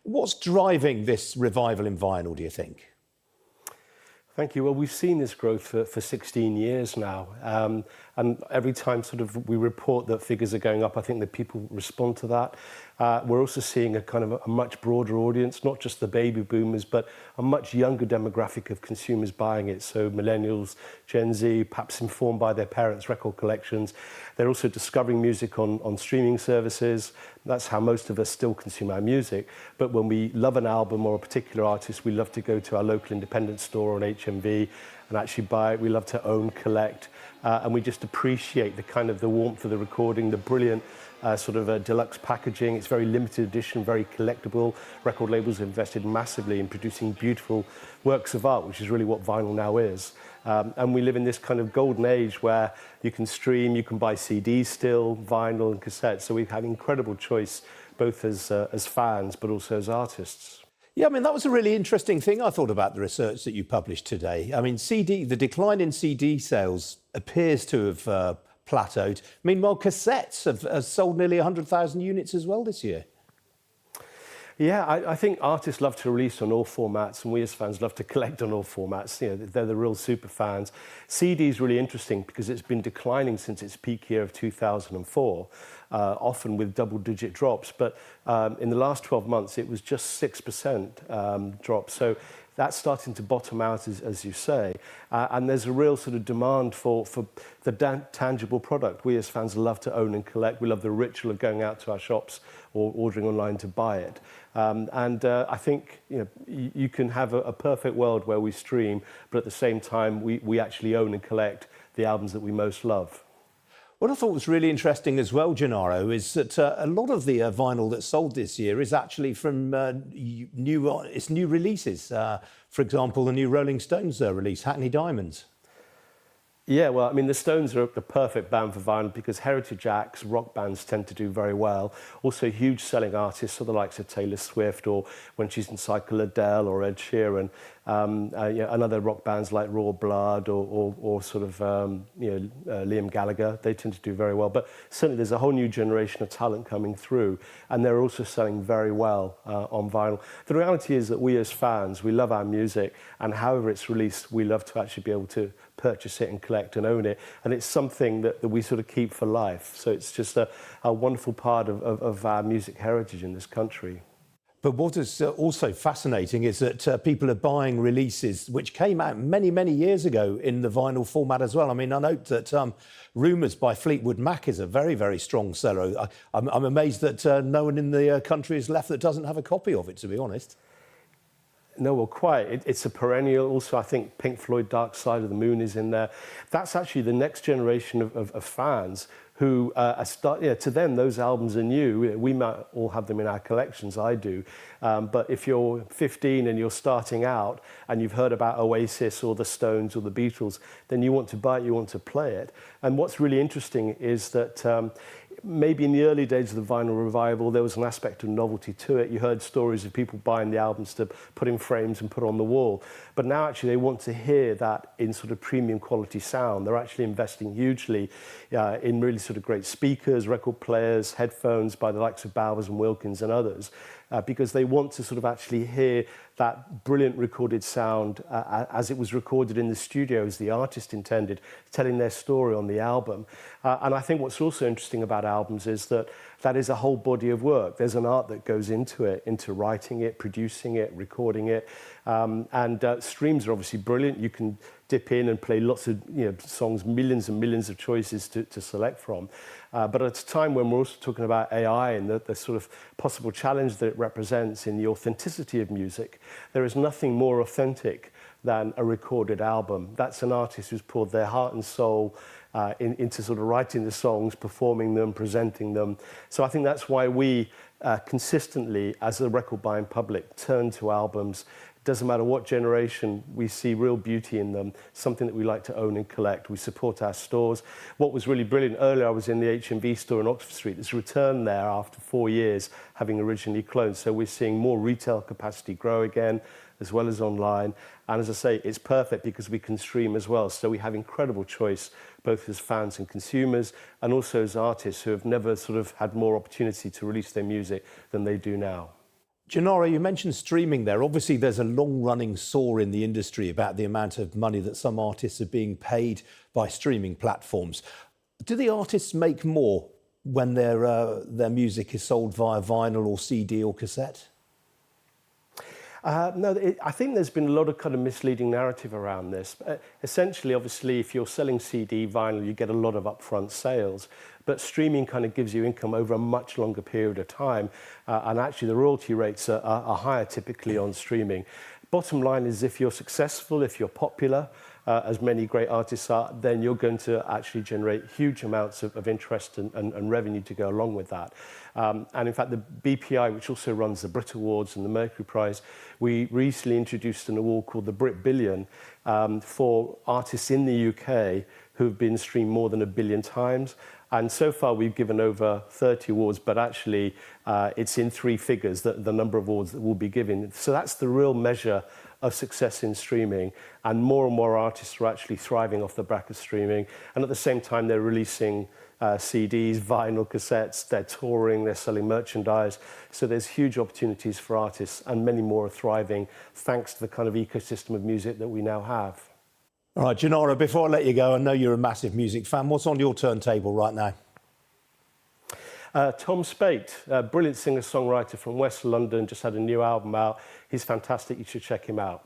What's driving this revival in vinyl, do you think? Thank you. Well, we've seen this growth for 16 years now. And every time sort of we report that figures are going up, I think that people respond to that. We're also seeing a kind of a much broader audience, not just the baby boomers, but a much younger demographic of consumers buying it. So millennials, Gen Z, perhaps informed by their parents' record collections. They're also discovering music on streaming services. That's how most of us still consume our music. But when we love an album or a particular artist, we love to go to our local independent store on HMV and actually buy it. We love to own, collect, and we just appreciate the kind of the warmth of the recording, the brilliant sort of deluxe packaging. It's very limited edition, very collectible. Record labels have invested massively in producing beautiful works of art, which is really what vinyl now is. And we live in this kind of golden age where you can stream, you can buy CDs still, vinyl and cassettes. So we've had incredible choice, both as fans, but also as artists. Yeah, I mean, that was a really interesting thing I thought about the research that you published today. I mean, the decline in CD sales appears to have plateaued. Meanwhile, cassettes have sold nearly 100,000 units as well this year. Yeah, I think artists love to release on all formats, and we as fans love to collect on all formats. You know, they're the real super fans. CD is really interesting because it's been declining since its peak year of 2004, often with double-digit drops. But in the last 12 months, it was just 6% drop. So that's starting to bottom out, as you say. And there's a real sort of demand for the tangible product. We as fans love to own and collect. We love the ritual of going out to our shops or ordering online to buy it. I think you can have a perfect world where we stream, but at the same time, we actually own and collect the albums that we most love. What I thought was really interesting as well, Gennaro, is that a lot of the vinyl that's sold this year is actually from new releases. For example, the new Rolling Stones release, Hackney Diamonds. Yeah, well, I mean, the Stones are the perfect band for vinyl because heritage acts, rock bands tend to do very well. Also, huge selling artists, so the likes of Taylor Swift, or when she's in cycle, Adele or Ed Sheeran, and other rock bands like Raw Blood or sort of Liam Gallagher. They tend to do very well. But certainly, there's a whole new generation of talent coming through, and they're also selling very well on vinyl. The reality is that we as fans, we love our music, and however it's released, we love to actually be able to purchase it and collect and own it, and it's something that we sort of keep for life. So it's just a wonderful part of our music heritage in this country. But what is also fascinating is that people are buying releases which came out many, many years ago in the vinyl format as well. I mean, I note that Rumours by Fleetwood Mac is a very, very strong seller. I'm amazed that no one in the country is left that doesn't have a copy of it, to be honest. No, well, quite. It's a perennial. Also, I think Pink Floyd Dark Side of the Moon is in there. That's actually the next generation of fans who to them, those albums are new. We might all have them in our collections, I do. But if you're 15 and you're starting out and you've heard about Oasis or the Stones or the Beatles, then you want to buy it, you want to play it. And what's really interesting is that maybe in the early days of the vinyl revival, there was an aspect of novelty to it. You heard stories of people buying the albums to put in frames and put on the wall. But now actually they want to hear that in sort of premium quality sound. They're actually investing hugely in really sort of great speakers, record players, headphones by the likes of Bowers and Wilkins and others, because they want to sort of actually hear that brilliant recorded sound as it was recorded in the studio, as the artist intended, telling their story on the album. And I think what's also interesting about albums is that is a whole body of work. There's an art that goes into it, into writing it, producing it, recording it. Streams are obviously brilliant. You can dip in and play lots of songs, millions and millions of choices to select from. But at a time when we're also talking about AI and the sort of possible challenge that it represents in the authenticity of music, there is nothing more authentic than a recorded album. That's an artist who's poured their heart and soul into sort of writing the songs, performing them, presenting them. So I think that's why we consistently, as a record buying public, turn to albums. It doesn't matter what generation, we see real beauty in them, something that we like to own and collect. We support our stores. What was really brilliant, earlier I was in the HMV store in Oxford Street. It's returned there after 4 years, having originally closed. So we're seeing more retail capacity grow again, as well as online. And as I say, it's perfect because we can stream as well. So we have incredible choice, both as fans and consumers, and also as artists who have never sort of had more opportunity to release their music than they do now. Gennaro, you mentioned streaming there. Obviously, there's a long-running saw in the industry about the amount of money that some artists are being paid by streaming platforms. Do the artists make more when their music is sold via vinyl or CD or cassette? No, I think there's been a lot of kind of misleading narrative around this. Essentially, obviously, if you're selling CD, vinyl, you get a lot of upfront sales. But streaming kind of gives you income over a much longer period of time. And actually, the royalty rates are higher typically on streaming. Bottom line is if you're successful, if you're popular, as many great artists are, then you're going to actually generate huge amounts of interest and revenue to go along with that. And in fact, the BPI, which also runs the Brit Awards and the Mercury Prize, we recently introduced an award called the Brit Billion for artists in the UK who've been streamed more than 1 billion times. And so far, we've given over 30 awards, but actually, it's in 3 figures, the number of awards that we'll be giving. So that's the real measure of success in streaming. And more artists are actually thriving off the back of streaming. And at the same time, they're releasing CDs, vinyl cassettes, they're touring, they're selling merchandise. So there's huge opportunities for artists, and many more are thriving thanks to the kind of ecosystem of music that we now have. All right, Gennaro, before I let you go, I know you're a massive music fan. What's on your turntable right now? Tom Spate, a brilliant singer-songwriter from West London, just had a new album out. He's fantastic. You should check him out.